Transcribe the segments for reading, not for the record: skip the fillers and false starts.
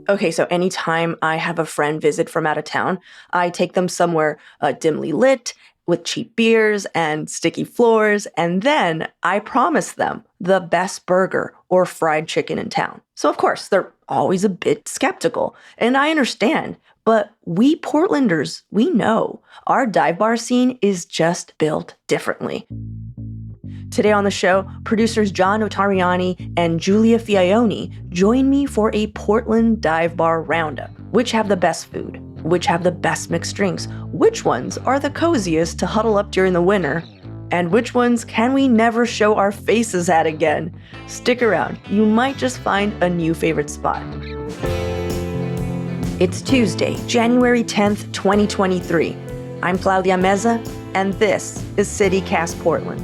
Okay, so anytime I have a friend visit from out of town, I take them somewhere dimly lit with cheap beers and sticky floors, and then I promise them the best burger or fried chicken in town. So of course, they're always a bit skeptical, and I understand, but we Portlanders, we know our dive bar scene is just built differently. Today on the show, producers John Notarianni and Giulia Fiaoni join me for a Portland dive bar roundup. Which have the best food? Which have the best mixed drinks? Which ones are the coziest to huddle up during the winter? And which ones can we never show our faces at again? Stick around, you might just find a new favorite spot. It's Tuesday, January 10th, 2023. I'm Claudia Meza, and this is CityCast Portland.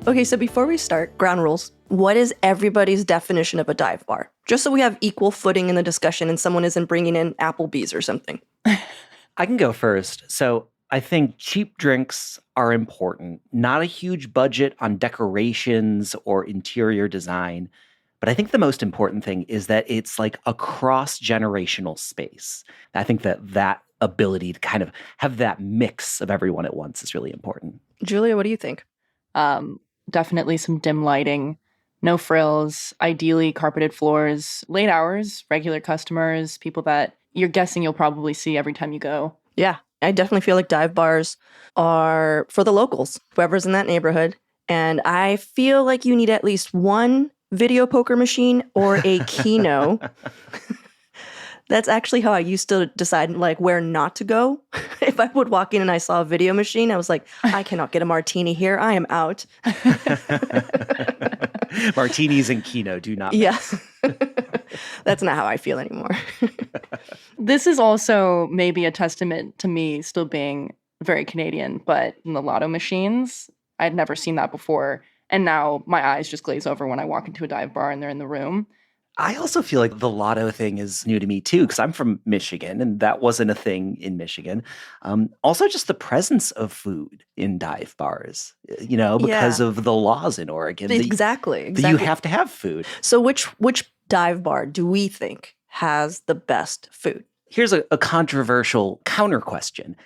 Okay, so before we start, ground rules. What is everybody's definition of a dive bar? Just so we have equal footing in the discussion and someone isn't bringing in Applebee's or something. I can go first. So I think cheap drinks are important. Not a huge budget on decorations or interior design. But I think the most important thing is that it's like a cross-generational space. I think that ability to kind of have that mix of everyone at once is really important. Giulia, what do you think? Definitely some dim lighting, no frills, ideally carpeted floors, late hours, regular customers, people that you're guessing you'll probably see every time you go. Yeah, I definitely feel like dive bars are for the locals, whoever's in that neighborhood. And I feel like you need at least one video poker machine or a Keno. That's actually how I used to decide like where not to go. If I would walk in and I saw a video machine, I was like, I cannot get a martini here. I am out. Martinis and Keno do not mix. Yeah. That's not how I feel anymore. This is also maybe a testament to me still being very Canadian, but in the lotto machines, I'd never seen that before. And now my eyes just glaze over when I walk into a dive bar and they're in the room. I also feel like the lotto thing is new to me too, because I'm from Michigan and that wasn't a thing in Michigan. Also, just the presence of food in dive bars, because of the laws in Oregon. Exactly. That you have to have food. So which dive bar do we think has the best food? Here's a controversial counter question.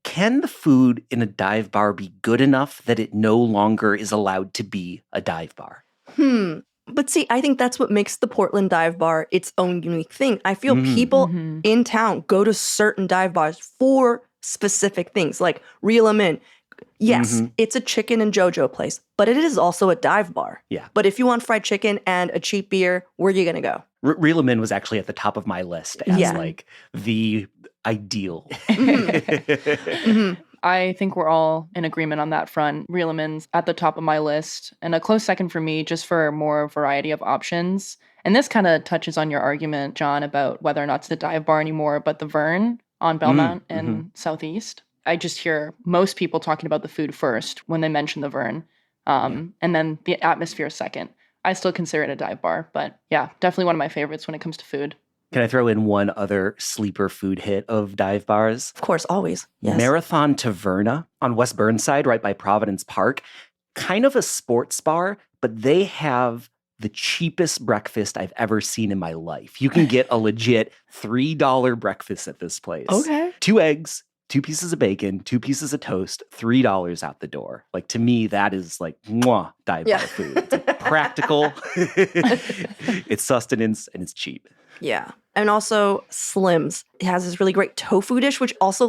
Can the food in a dive bar be good enough that it no longer is allowed to be a dive bar? But see, I think that's what makes the Portland dive bar its own unique thing. I feel people in town go to certain dive bars for specific things, like reel 'em in. Yes, it's a chicken and JoJo place, but it is also a dive bar. Yeah. But if you want fried chicken and a cheap beer, where are you going to go? Reel 'em in was actually at the top of my list as like the ideal. I think we're all in agreement on that front. Reel 'em in's at the top of my list. And a close second for me, just for more variety of options. And this kind of touches on your argument, John, about whether or not it's the dive bar anymore, but the Vern on Belmont and Southeast. I just hear most people talking about the food first when they mention the Vern. And then the atmosphere second. I still consider it a dive bar. But yeah, definitely one of my favorites when it comes to food. Can I throw in one other sleeper food hit of dive bars? Of course, always. Yes. Marathon Taverna on West Burnside, right by Providence Park. Kind of a sports bar, but they have the cheapest breakfast I've ever seen in my life. You can get a legit $3 breakfast at this place. Okay. 2 eggs, 2 pieces of bacon, 2 pieces of toast, $3 out the door. Like, to me, that is like, dive bar food. It's like practical, it's sustenance, and it's cheap. Yeah. And also Slim's. It has this really great tofu dish, which also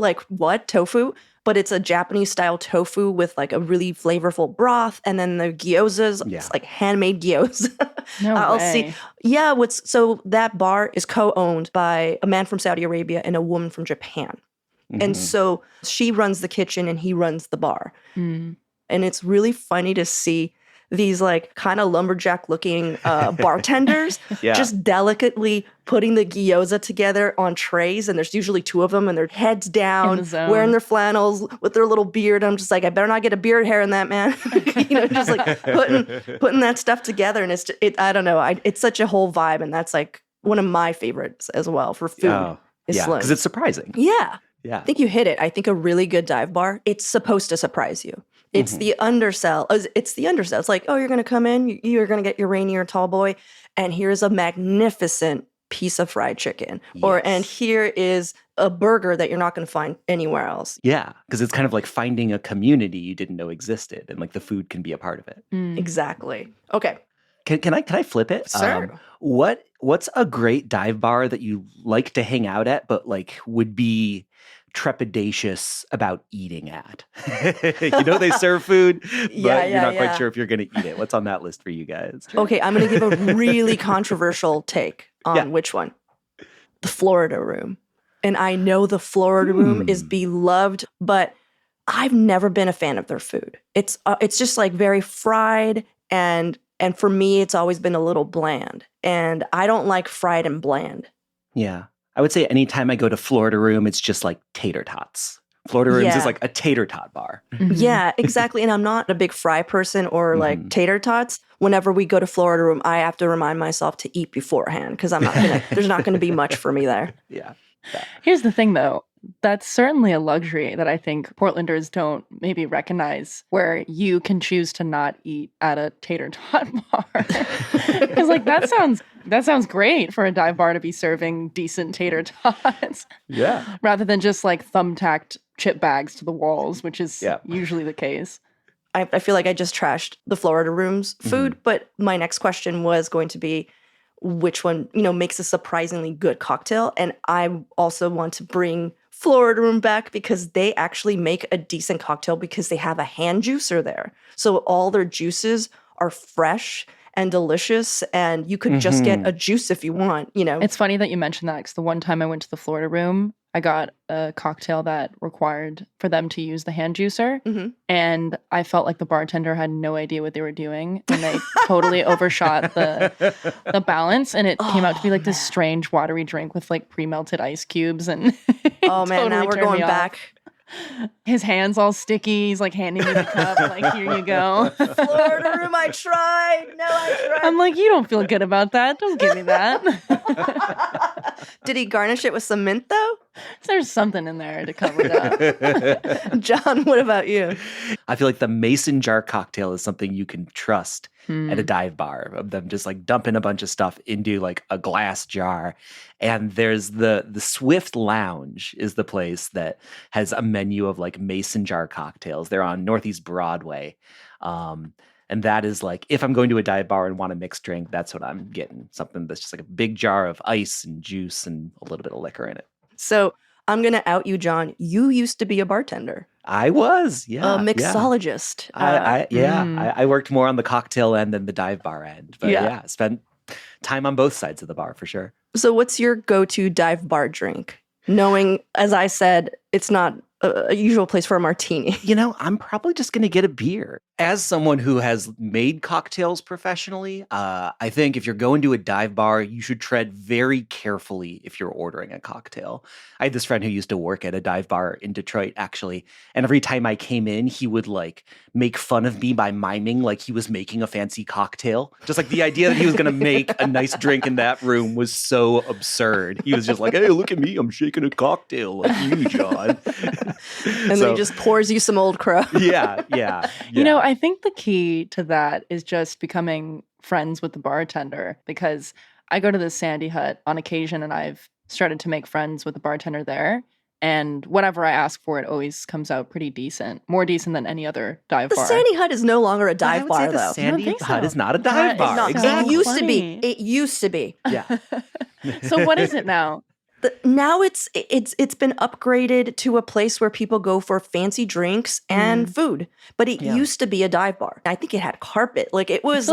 tofu? But it's a Japanese style tofu with like a really flavorful broth. And then the gyozas, it's like handmade gyoza. No way. Yeah. So that bar is co-owned by a man from Saudi Arabia and a woman from Japan. And so she runs the kitchen and he runs the bar. And it's really funny to see these like kind of lumberjack looking bartenders just delicately putting the gyoza together on trays. And there's usually 2 of them and their heads down, wearing their flannels with their little beard. I'm just like, I better not get a beard hair in that, man. Just like putting that stuff together. And I don't know. It's such a whole vibe. And that's like one of my favorites as well for food. Because it's surprising. Yeah. Yeah. I think you hit it. I think a really good dive bar, it's supposed to surprise you. It's the undersell. It's the undersell. It's like, oh, you're going to come in, you're going to get your Rainier tall boy, and here's a magnificent piece of fried chicken. And Yes. here is a burger that you're not going to find anywhere else. Yeah, because it's kind of like finding a community you didn't know existed, and like the food can be a part of it. Exactly. Okay. Can I flip it? Sure. What's a great dive bar that you like to hang out at, but like would be trepidatious about eating at? They serve food, but you're not quite sure if you're going to eat it. What's on that list for you guys? Okay, I'm going to give a really controversial take on which one. The Florida Room. And I know the Florida Room is beloved, but I've never been a fan of their food. It's just like very fried, and for me, it's always been a little bland. And I don't like fried and bland. Yeah. I would say anytime I go to Florida Room, it's just like tater tots. Florida Rooms is like a tater tot bar. Yeah, exactly. And I'm not a big fry person or like tater tots. Whenever we go to Florida Room, I have to remind myself to eat beforehand because there's not gonna be much for me there. Yeah. Here's the thing, though. That's certainly a luxury that I think Portlanders don't maybe recognize, where you can choose to not eat at a tater tot bar. Because like that sounds great for a dive bar to be serving decent tater tots. Yeah. Rather than just like thumbtacked chip bags to the walls, which is usually the case. I feel like I just trashed the Florida Room's food, but my next question was going to be which one, makes a surprisingly good cocktail. And I also want to bring Florida Room back because they actually make a decent cocktail because they have a hand juicer there. So all their juices are fresh and delicious, and you could just get a juice if you want, It's funny that you mentioned that because the one time I went to the Florida Room, I got a cocktail that required for them to use the hand juicer. And I felt like the bartender had no idea what they were doing. And they totally overshot the balance. And it came out to be like this strange watery drink with like pre-melted ice cubes. And oh man, now we're going back. His hand's all sticky. He's like handing me the cup. Like, here you go. Florida Room, I tried. No, I tried. I'm like, you don't feel good about that. Don't give me that. Did he garnish it with some mint though? There's something in there to cover it up. John, what about you? I feel like the mason jar cocktail is something you can trust at a dive bar, of them just like dumping a bunch of stuff into like a glass jar. And there's the Swift Lounge is the place that has a menu of like mason jar cocktails. They're on Northeast Broadway. And that is like, if I'm going to a dive bar and want a mixed drink, that's what I'm getting. Something that's just like a big jar of ice and juice and a little bit of liquor in it. So I'm going to out you, John. You used to be a bartender. I was, yeah. A mixologist. I worked more on the cocktail end than the dive bar end. But spent time on both sides of the bar for sure. So what's your go-to dive bar drink? Knowing, as I said, it's not a usual place for a martini. I'm probably just going to get a beer. As someone who has made cocktails professionally, I think if you're going to a dive bar, you should tread very carefully if you're ordering a cocktail. I had this friend who used to work at a dive bar in Detroit, actually. And every time I came in, he would like make fun of me by miming like he was making a fancy cocktail. Just like the idea that he was going to make a nice drink in that room was so absurd. He was just like, hey, look at me. I'm shaking a cocktail like you, John. And then he just pours you some Old Crow. Yeah. I think the key to that is just becoming friends with the bartender, because I go to the Sandy Hut on occasion and I've started to make friends with the bartender there. And whatever I ask for, it always comes out pretty decent. More decent than any other dive bar. The Sandy Hut is no longer a dive bar, though. The Sandy Hut is not a dive bar. Not. Exactly. It used to be. It used to be. Yeah. So what is it now? Now it's been upgraded to a place where people go for fancy drinks and food. But it used to be a dive bar. I think it had carpet. Like it was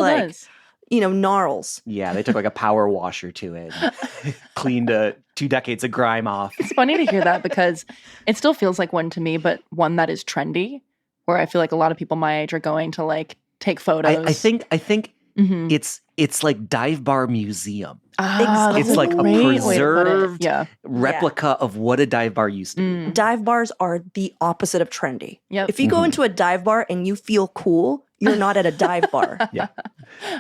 gnarls. Yeah, they took like a power washer to it. Cleaned 2 decades of grime off. It's funny to hear that because it still feels like one to me, but one that is trendy, where I feel like a lot of people my age are going to like take photos. I think it's like dive bar museum. Exactly. It's like a preserved replica of what a dive bar used to be. Dive bars are the opposite of trendy. Yep. If you go into a dive bar and you feel cool, you're not at a dive bar. Yeah.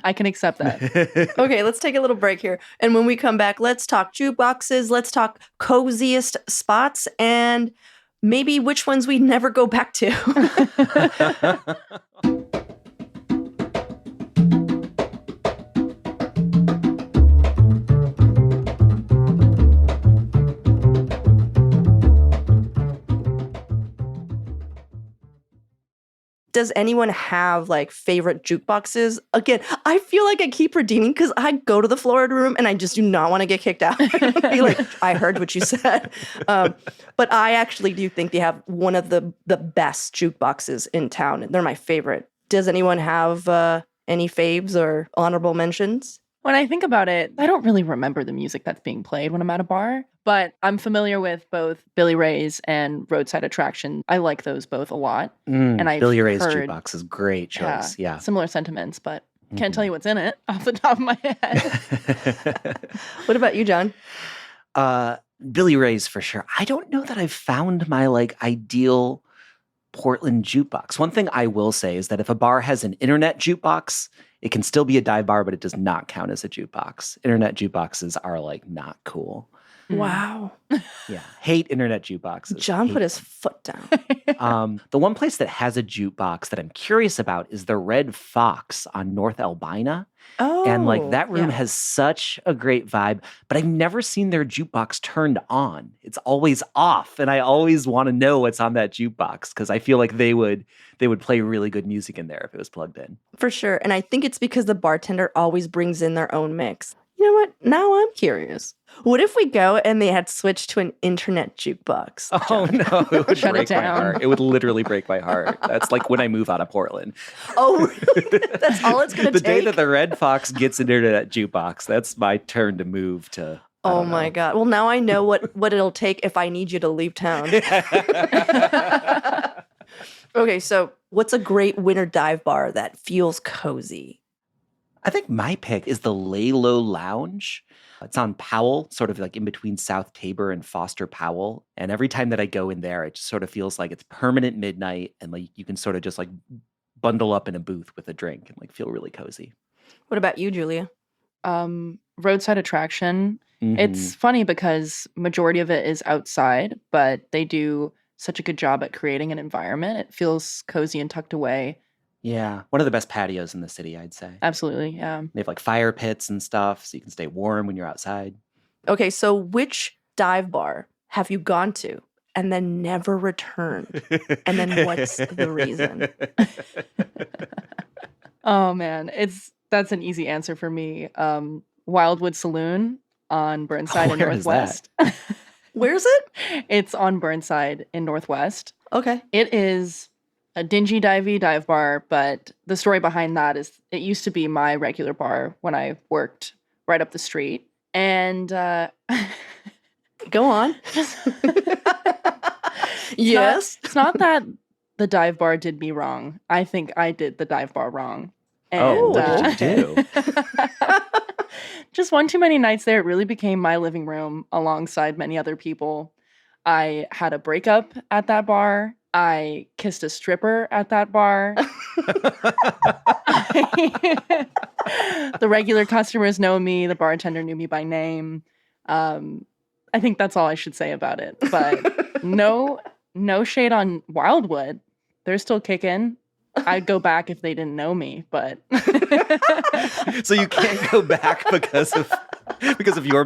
I can accept that. Okay, let's take a little break here. And when we come back, let's talk jukeboxes, let's talk coziest spots, and maybe which ones we never go back to. Does anyone have like favorite jukeboxes? Again, I feel like I keep redeeming because I go to the Florida room and I just do not want to get kicked out. Be like, I heard what you said. But I actually do think they have one of the best jukeboxes in town. They're my favorite. Does anyone have any faves or honorable mentions? When I think about it, I don't really remember the music that's being played when I'm at a bar, but I'm familiar with both Billy Ray's and Roadside Attraction. I like those both a lot. And I've Billy Ray's heard, jukebox is great choice. Yeah. similar sentiments, but can't tell you what's in it off the top of my head. What about you, John? Billy Ray's for sure. I don't know that I've found my like ideal Portland jukebox. One thing I will say is that if a bar has an internet jukebox, it can still be a dive bar, but it does not count as a jukebox. Internet jukeboxes are like not cool. Wow. Yeah. Hate internet jukeboxes. John Hate put his foot down. The one place that has a jukebox that I'm curious about is the Red Fox on North Albina. Oh. And like that room yeah. has such a great vibe, but I've never seen their jukebox turned on. It's always off. And I always want to know what's on that jukebox because I feel like they would play really good music in there if it was plugged in. For sure. And I think it's because the bartender always brings in their own mix. You know what? Now I'm curious. What if we go and they had switched to an internet jukebox? Oh no, it would Shut it break my down. heart. It would literally break my heart. That's like when I move out of Portland. Oh, really? That's all it's going to The take? day that the Red Fox gets an internet jukebox, that's my turn to move to. Oh my God. Well, now I know what it'll take if I need you to leave town. Okay, so what's a great winter dive bar that feels cozy? I think my pick is the Lay Low Lounge. It's on Powell, sort of like in between South Tabor and Foster Powell. And every time that I go in there, it just sort of feels like it's permanent midnight and like you can sort of just like bundle up in a booth with a drink and like feel really cozy. What about you, Julia? Roadside Attraction. It's funny because majority of it is outside, but they do such a good job at creating an environment. It feels cozy and tucked away. Yeah, one of the best patios in the city, I'd say. Absolutely, yeah. They have like fire pits and stuff, so you can stay warm when you're outside. Okay, so which dive bar have you gone to and then never returned? And then what's the reason? Oh man, that's an easy answer for me. Wildwood Saloon on Burnside in Where is Northwest. Where is it? It's on Burnside in Northwest. Okay. It is a dingy divey dive bar, but the story behind that is it used to be my regular bar when I worked right up the street. And Go on. Yes. It's not that the dive bar did me wrong. I think I did the dive bar wrong. And, what did you do? just one too many nights there. It really became my living room alongside many other people. I had a breakup at that bar. I kissed a stripper at that bar. The regular customers know me. The bartender knew me by name. I think that's all I should say about it. But no shade on Wildwood. They're still kicking. I'd go back if they didn't know me, but So you can't go back because of your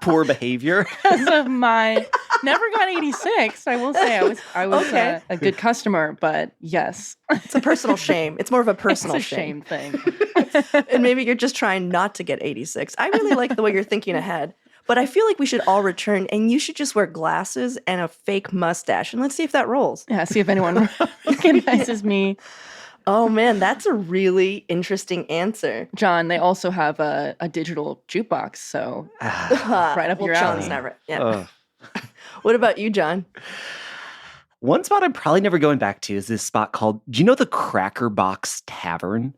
poor behavior. because of my never got 86. I will say I was Okay. a good customer, but yes, It's a personal shame. It's more of a personal it's a shame thing. And maybe you're just trying not to get 86. I really like the way you're thinking ahead. But I feel like we should all return, and you should just wear glasses and a fake mustache, and let's see if that rolls. Yeah, see if anyone recognizes me. Oh man, that's a really interesting answer. John, they also have a digital jukebox, so right up your John's alley. never. Yeah. Ugh. What about you, John? One spot I'm probably never going back to is this spot called, do you know the Cracker Box Tavern?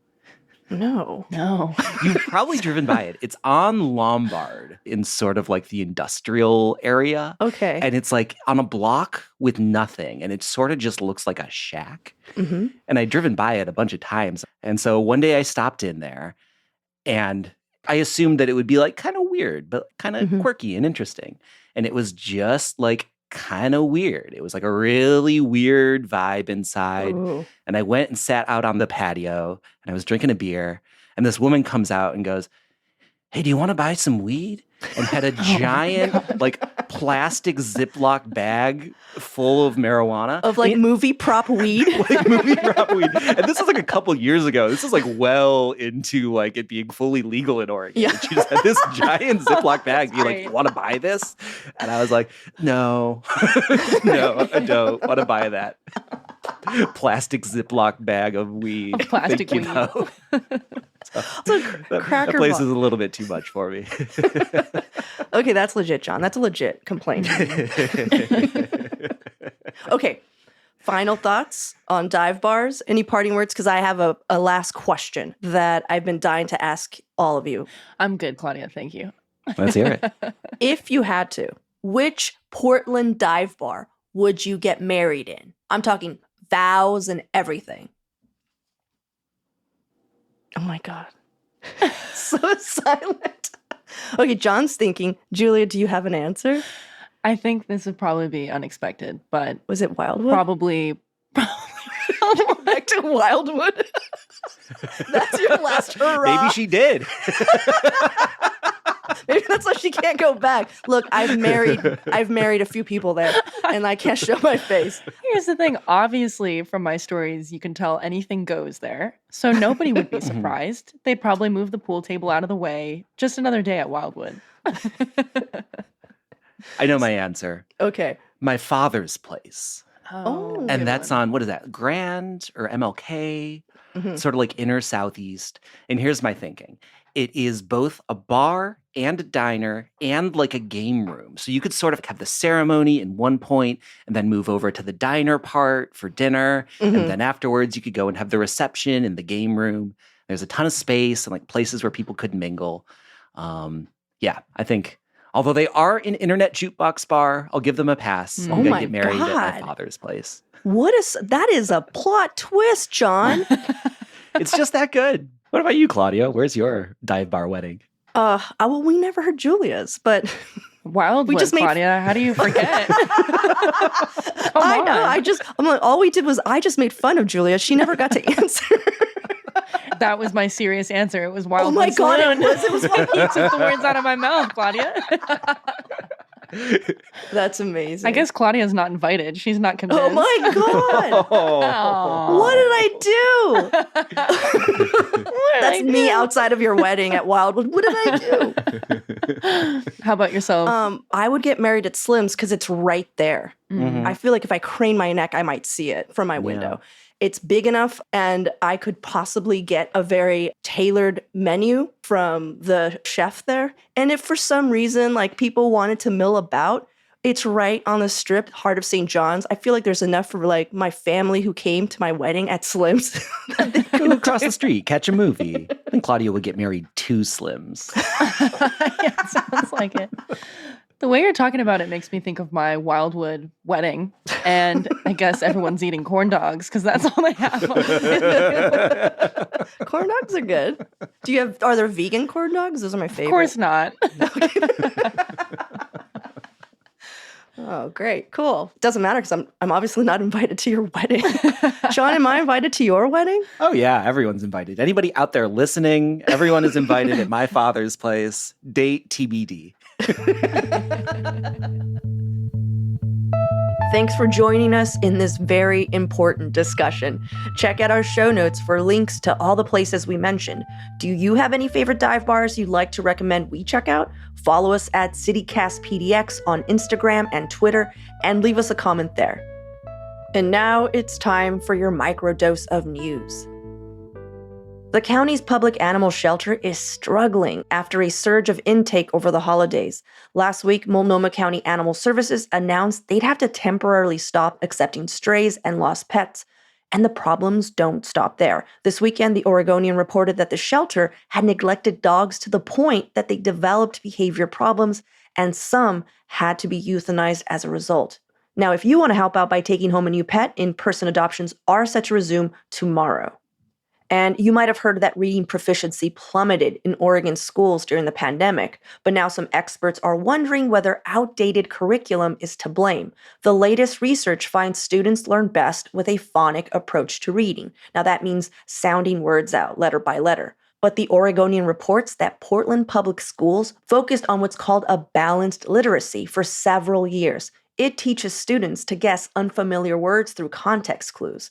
No. No. You've probably driven by it. It's on Lombard in sort of like the industrial area. Okay. And it's like on a block with nothing. And it sort of just looks like a shack. Mm-hmm. And I'd driven by it a bunch of times. And so one day I stopped in there and I assumed that it would be like kind of weird, but kind of Mhm. quirky and interesting. And it was just like kind of weird. It was like a really weird vibe inside. Ooh. And I went and sat out on the patio and I was drinking a beer. And this woman comes out and goes, "Hey, do you want to buy some weed?" And had a giant, like, plastic Ziploc bag full of marijuana. Of, like, movie prop weed? Like, movie prop weed. And this was, like, a couple years ago. This is, like, well into, like, it being fully legal in Oregon. Yeah. And she just had this giant Ziploc bag. Be like, great. "You want to buy this?" And I was like, "No. No, I don't want to buy that." Plastic Ziploc bag of weed. Of plastic Thank you, weed. though. It's a cracker That place box. is a little bit too much for me. Okay, that's legit, John. That's a legit complaint. Okay, final thoughts on dive bars? Any parting words? Because I have a last question that I've been dying to ask all of you. I'm good, Claudia. Thank you. Let's hear it. If you had to, which Portland dive bar would you get married in? I'm talking vows and everything. Oh my God. So silent. Okay, John's thinking. Julia, do you have an answer? I think this would probably be unexpected, but Was it Wildwood? probably Back to Wildwood. That's your last hurrah. Maybe she did. Maybe that's why she can't go back. Look, I've married a few people there, and I can't show my face. Here's the thing. Obviously, from my stories, you can tell anything goes there. So nobody would be surprised. They'd probably move the pool table out of the way. Just another day at Wildwood. I know my answer. Okay. My father's place. Oh. good And that's one. on, what is that, Grand or MLK? Mhm. Sort of like inner southeast. And here's my thinking. It is both a bar and a diner and like a game room. So you could sort of have the ceremony in one point and then move over to the diner part for dinner. Mhm. And then afterwards you could go and have the reception in the game room. There's a ton of space and like places where people could mingle. Yeah, I think, although they are an internet jukebox bar, I'll give them a pass. Mm. I'm Oh gonna my get married at my God. father's place. That is a plot twist, John. It's just that good. What about you, Claudia? Where's your dive bar wedding? Well, we never heard Julia's, but Wildwood, just made- Claudia. How do you forget? I know. on. I'm like, all we did was I just made fun of Julia. She never got to answer. That was my serious answer. It was Wildwood. Oh my God, it Saloon. was. It was You took the words out of my mouth, Claudia. That's amazing. I guess Claudia's not invited. She's not convinced. Oh my God. Oh. What did I do? That's me outside of your wedding at Wildwood. What did I do? How about yourself? I would get married at Slim's because it's right there. Mhm. I feel like if I crane my neck, I might see it from my window. It's big enough, and I could possibly get a very tailored menu from the chef there. And if for some reason, like, people wanted to mill about, it's right on the strip, heart of St. John's. I feel like there's enough for, like, my family who came to my wedding at Slim's. Go across the street, catch a movie. I think Claudia would get married to Slims. Yeah, sounds like it. The way you're talking about it makes me think of my Wildwood wedding. And I guess everyone's eating corn dogs because that's all they have. Corn dogs are good. Are there vegan corn dogs? Those are my favorite. Of course not. Oh, great. Cool. Doesn't matter because I'm obviously not invited to your wedding. Sean, am I invited to your wedding? Oh, yeah, everyone's invited. Anybody out there listening, everyone is invited at my father's place. Date TBD. Thanks for joining us in this very important discussion. Check out our show notes for links to all the places we mentioned. Do you have any favorite dive bars you'd like to recommend we check out? Follow us at CityCastPDX on Instagram and Twitter, and leave us a comment there. And now it's time for your microdose of news. The county's public animal shelter is struggling after a surge of intake over the holidays. Last week, Multnomah County Animal Services announced they'd have to temporarily stop accepting strays and lost pets. And the problems don't stop there. This weekend, the Oregonian reported that the shelter had neglected dogs to the point that they developed behavior problems, and some had to be euthanized as a result. Now, if you want to help out by taking home a new pet, in-person adoptions are set to resume tomorrow. And you might have heard that reading proficiency plummeted in Oregon schools during the pandemic, but now some experts are wondering whether outdated curriculum is to blame. The latest research finds students learn best with a phonic approach to reading. Now that means sounding words out letter by letter. But the Oregonian reports that Portland public schools focused on what's called a balanced literacy for several years. It teaches students to guess unfamiliar words through context clues.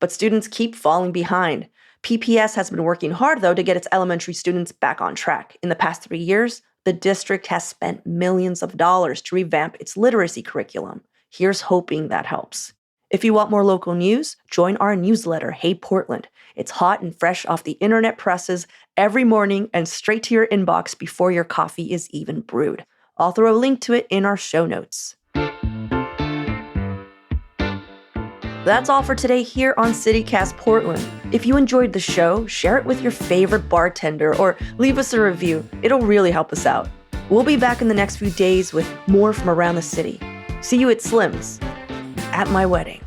But students keep falling behind. PPS has been working hard, though, to get its elementary students back on track. In the past 3 years, the district has spent millions of dollars to revamp its literacy curriculum. Here's hoping that helps. If you want more local news, join our newsletter, Hey Portland. It's hot and fresh off the internet presses every morning and straight to your inbox before your coffee is even brewed. I'll throw a link to it in our show notes. That's all for today here on CityCast Portland. If you enjoyed the show, share it with your favorite bartender or leave us a review. It'll really help us out. We'll be back in the next few days with more from around the city. See you at Slim's, at my wedding.